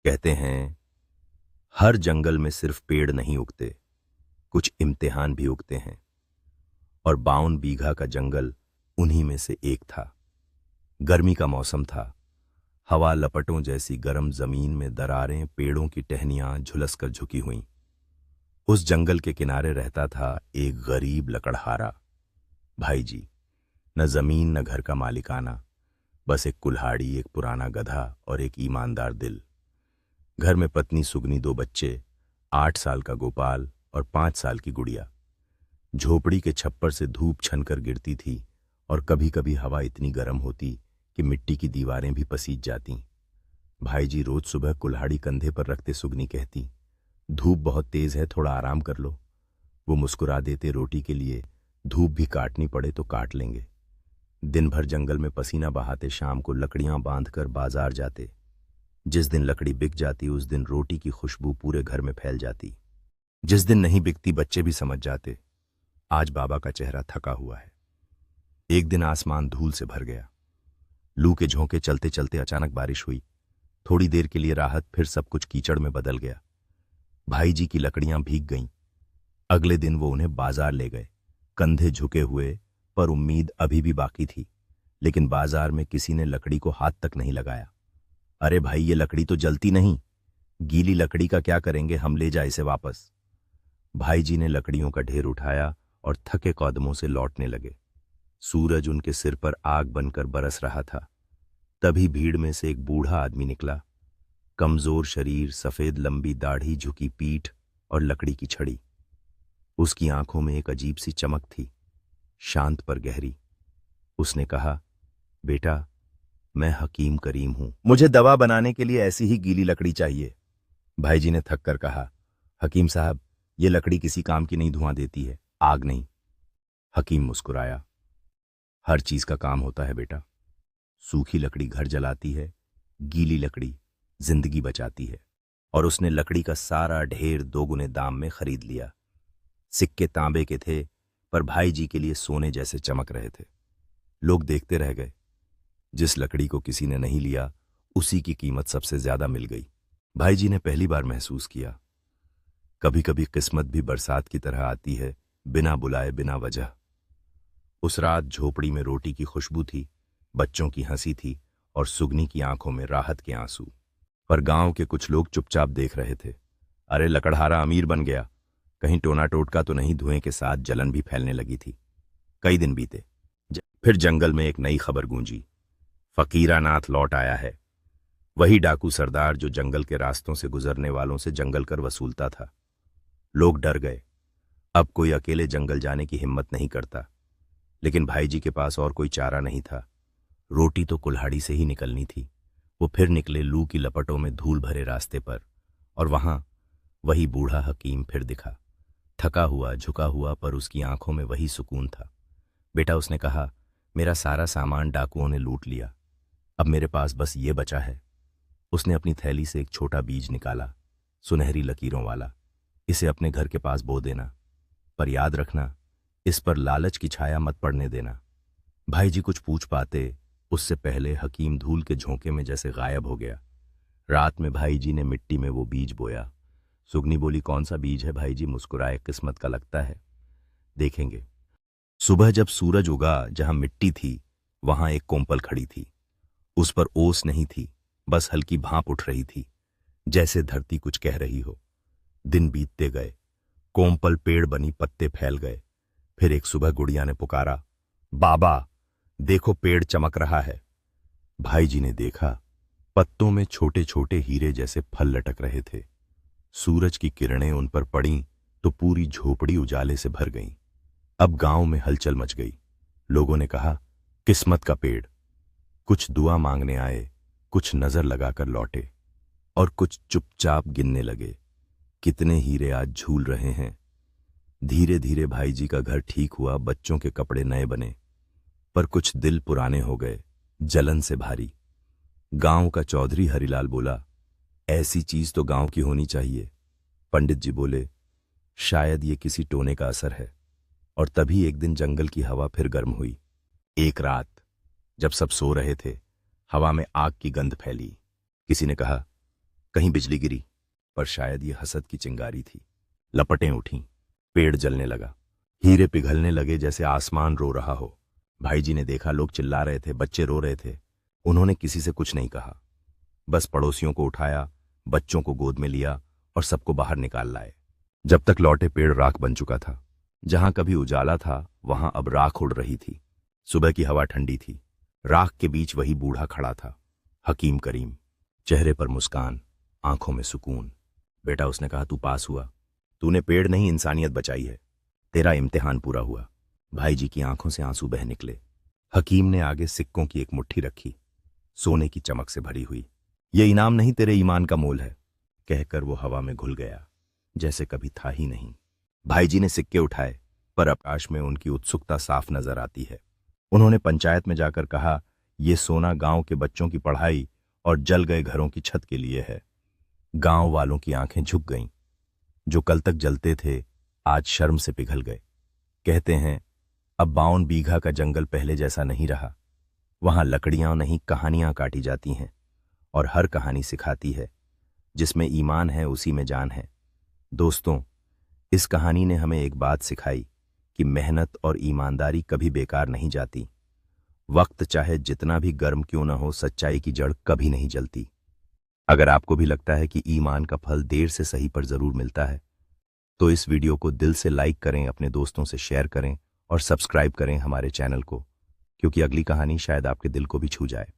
कहते हैं हर जंगल में सिर्फ पेड़ नहीं उगते, कुछ इम्तिहान भी उगते हैं। और 52 बीघा का जंगल उन्हीं में से एक था। गर्मी का मौसम था। हवा लपटों जैसी गर्म जमीन में दरारें पेड़ों की टहनियां झुलसकर झुकी हुईं। उस जंगल के किनारे रहता था एक गरीब लकड़हारा भाई जी। न जमीन न घर का मालिकाना, बस एक कुल्हाड़ी, एक पुराना गधा और एक ईमानदार दिल। घर में पत्नी सुगनी, 2 बच्चे, 8 साल का गोपाल और 5 साल की गुड़िया। झोपड़ी के छप्पर से धूप छनकर गिरती थी और कभी कभी हवा इतनी गर्म होती कि मिट्टी की दीवारें भी पसीज जातीं। भाई जी रोज सुबह कुल्हाड़ी कंधे पर रखते सुगनी कहती, धूप बहुत तेज है, थोड़ा आराम कर लो। वो मुस्कुरा देते, रोटी के लिए धूप भी काटनी पड़े तो काट लेंगे। दिन भर जंगल में पसीना बहाते शाम को लकड़ियां बांधकर बाजार जाते। जिस दिन लकड़ी बिक जाती उस दिन रोटी की खुशबू पूरे घर में फैल जाती। जिस दिन नहीं बिकती बच्चे भी समझ जाते, आज बाबा का चेहरा थका हुआ है। एक दिन आसमान धूल से भर गया। लू के झोंके चलते चलते अचानक बारिश हुई। थोड़ी देर के लिए राहत, फिर सब कुछ कीचड़ में बदल गया। भाई जी की लकड़ियां भीग गईं। अगले दिन वो उन्हें बाजार ले गए, कंधे झुके हुए, पर उम्मीद अभी भी बाकी थी। लेकिन बाजार में किसी ने लकड़ी को हाथ तक नहीं लगाया। अरे भाई, ये लकड़ी तो जलती नहीं, गीली लकड़ी का क्या करेंगे, हम ले जाए इसे वापस। भाई जी ने लकड़ियों का ढेर उठाया और थके कदमों से लौटने लगे। सूरज उनके सिर पर आग बनकर बरस रहा था। तभी भीड़ में से एक बूढ़ा आदमी निकला। कमजोर शरीर, सफेद लंबी दाढ़ी, झुकी पीठ और लकड़ी की छड़ी। उसकी आंखों में एक अजीब सी चमक थी, शांत पर गहरी। उसने कहा, बेटा, मैं हकीम करीम हूं, मुझे दवा बनाने के लिए ऐसी ही गीली लकड़ी चाहिए। भाई जी ने थक कर कहा, हकीम साहब, ये लकड़ी किसी काम की नहीं, धुआं देती है, आग नहीं। हकीम मुस्कुराया, हर चीज का काम होता है बेटा। सूखी लकड़ी घर जलाती है, गीली लकड़ी जिंदगी बचाती है। और उसने लकड़ी का सारा ढेर 2 गुने दाम में खरीद लिया। सिक्के तांबे के थे, पर भाई जी के लिए सोने जैसे चमक रहे थे। लोग देखते रह गए। जिस लकड़ी को किसी ने नहीं लिया, उसी की कीमत सबसे ज्यादा मिल गई। भाई जी ने पहली बार महसूस किया, कभी कभी किस्मत भी बरसात की तरह आती है, बिना बुलाए, बिना वजह। उस रात झोपड़ी में रोटी की खुशबू थी, बच्चों की हंसी थी और सुगनी की आंखों में राहत के आंसू। पर गांव के कुछ लोग चुपचाप देख रहे थे। अरे, लकड़हारा अमीर बन गया, कहीं टोना टोटका तो नहीं। धुएं के साथ जलन भी फैलने लगी थी। कई दिन बीते। फिर जंगल में एक नई खबर गूंजी, फकीरा नाथ लौट आया है। वही डाकू सरदार जो जंगल के रास्तों से गुजरने वालों से जंगल कर वसूलता था। लोग डर गए। अब कोई अकेले जंगल जाने की हिम्मत नहीं करता। लेकिन भाई जी के पास और कोई चारा नहीं था। रोटी तो कुल्हाड़ी से ही निकलनी थी। वो फिर निकले लू की लपटों में धूल भरे रास्ते पर। और वहां वही बूढ़ा हकीम फिर दिखा, थका हुआ, झुका हुआ, पर उसकी आंखों में वही सुकून था। बेटा, उसने कहा, मेरा सारा सामान डाकुओं ने लूट लिया, अब मेरे पास बस ये बचा है। उसने अपनी थैली से एक छोटा बीज निकाला, सुनहरी लकीरों वाला। इसे अपने घर के पास बो देना, पर याद रखना, इस पर लालच की छाया मत पड़ने देना। भाई जी कुछ पूछ पाते उससे पहले हकीम धूल के झोंके में जैसे गायब हो गया। रात में भाई जी ने मिट्टी में वो बीज बोया। सुगनी बोली, कौन सा बीज है भाई जी? मुस्कुराए, किस्मत का लगता है, देखेंगे। सुबह जब सूरज उगा, जहां मिट्टी थी वहां एक कोंपल खड़ी थी। उस पर ओस नहीं थी, बस हल्की भाप उठ रही थी, जैसे धरती कुछ कह रही हो। दिन बीतते गए, कोंपल पेड़ बनी, पत्ते फैल गए। फिर एक सुबह गुड़िया ने पुकारा, बाबा देखो, पेड़ चमक रहा है। भाई जी ने देखा, पत्तों में छोटे छोटे हीरे जैसे फल लटक रहे थे। सूरज की किरणें उन पर पड़ीं तो पूरी झोपड़ी उजाले से भर गईं। अब गांव में हलचल मच गई। लोगों ने कहा, किस्मत का पेड़। कुछ दुआ मांगने आए, कुछ नजर लगाकर लौटे और कुछ चुपचाप गिनने लगे, कितने हीरे आज झूल रहे हैं। धीरे धीरे भाई जी का घर ठीक हुआ, बच्चों के कपड़े नए बने, पर कुछ दिल पुराने हो गए, जलन से भारी। गांव का चौधरी हरिलाल बोला, ऐसी चीज तो गांव की होनी चाहिए। पंडित जी बोले, शायद ये किसी टोने का असर है। और तभी एक दिन जंगल की हवा फिर गर्म हुई। एक रात जब सब सो रहे थे, हवा में आग की गंध फैली। किसी ने कहा, कहीं बिजली गिरी, पर शायद ये हसद की चिंगारी थी। लपटें उठीं, पेड़ जलने लगा, हीरे पिघलने लगे जैसे आसमान रो रहा हो। भाई जी ने देखा, लोग चिल्ला रहे थे, बच्चे रो रहे थे। उन्होंने किसी से कुछ नहीं कहा, बस पड़ोसियों को उठाया, बच्चों को गोद में लिया और सबको बाहर निकाल लाए। जब तक लौटे पेड़ राख बन चुका था। जहां कभी उजाला था वहां अब राख उड़ रही थी। सुबह की हवा ठंडी थी। राख के बीच वही बूढ़ा खड़ा था, हकीम करीम, चेहरे पर मुस्कान, आंखों में सुकून। बेटा, उसने कहा, तू पास हुआ। तूने पेड़ नहीं इंसानियत बचाई है। तेरा इम्तिहान पूरा हुआ। भाई जी की आंखों से आंसू बह निकले। हकीम ने आगे सिक्कों की एक मुट्ठी रखी, सोने की चमक से भरी हुई। ये इनाम नहीं, तेरे ईमान का मोल है, कहकर वो हवा में घुल गया, जैसे कभी था ही नहीं। भाई जी ने सिक्के उठाए, पर आकाश में उनकी उत्सुकता साफ नजर आती है। उन्होंने पंचायत में जाकर कहा, ये सोना गांव के बच्चों की पढ़ाई और जल गए घरों की छत के लिए है। गांव वालों की आंखें झुक गईं। जो कल तक जलते थे आज शर्म से पिघल गए। कहते हैं, अब 52 बीघा का जंगल पहले जैसा नहीं रहा। वहां लकड़ियां नहीं, कहानियां काटी जाती हैं, और हर कहानी सिखाती है, जिसमें ईमान है उसी में जान है। दोस्तों, इस कहानी ने हमें एक बात सिखाई कि मेहनत और ईमानदारी कभी बेकार नहीं जाती। वक्त चाहे जितना भी गर्म क्यों न हो, सच्चाई की जड़ कभी नहीं जलती। अगर आपको भी लगता है कि ईमान का फल देर से सही पर जरूर मिलता है, तो इस वीडियो को दिल से लाइक करें, अपने दोस्तों से शेयर करें और सब्सक्राइब करें हमारे चैनल को, क्योंकि अगली कहानी शायद आपके दिल को भी छू जाए।